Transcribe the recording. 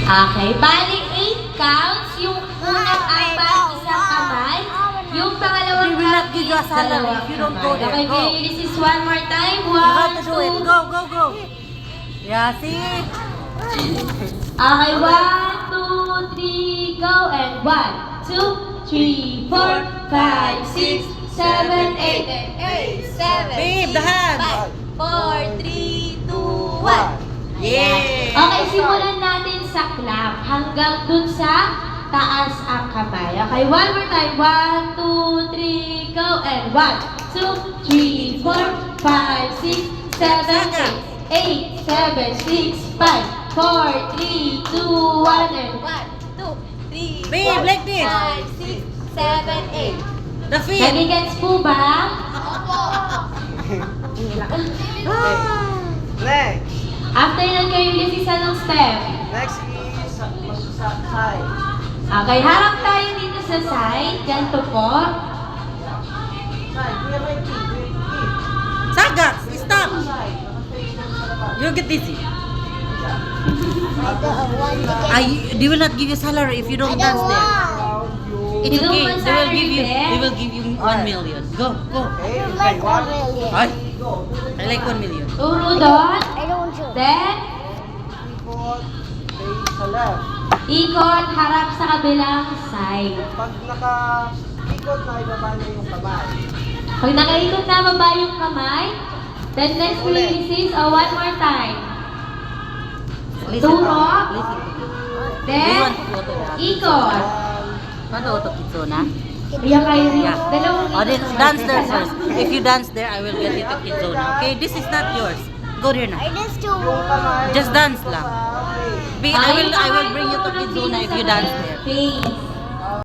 Okay, bali 8 counts. Yung unang apat, isang kamay. Yung pangalawang We will not give you a is salary dalawang if you don't kamay. go there. Okay, Go. okay, this is one more time. You have 1, to do it. 2. Go, go, go. Yeah, see? Okay, 1, 2, 3, go. And 1, 2, 3, 4, 5, 6, 7, 8. 8, 7, Babe, the hand. 4, 3, 2, 1. Yeah. Okay, simulan natin sa clap hanggang dun sa taas ang kamay. Okay, one more time. 1, 2, 3, go. And 1, 2, 3, 4, 5, 6, 7, 8, 7, 6, 5, 4, 3, 2, 1, and 1, 2, 3, Babe, like this. 5, 6, 7, 8. The feet. Nagigets po ba? Next. After nun kayo ulit isa ng step. Next is side. Okay, harap tayo dito sa side. Ganito po. Side. Kuya Mikey. Sagat, stop. Side. Naka-face mo sa labas. You'll get dizzy. They will not give you salary if you don't dance there. It's You don't okay. want salary there? They will give you 1 million. Go, go. Okay, you play 1. Ay, Go. I like 1 million. Turo doon. Then, Ikot. Face sa left. ikot, harap sa kabilang side. Pag naka-ikot na, ibaba niya yung kamay. Pag nakaikot na baba yung kamay, then next releases, one more time. Listen. Turo. Listen. Then, ikot. Ano to, Kitsuna? Ayan kayo rin. Yeah. Dalawang Oh, then ikot. dance there first. If you dance there, I will get you to Kidzona. Okay, this is not yours. Go there now. Yung kamay. Just dance lang. Sa face. I will bring you to Kidzona if you dance there. Face.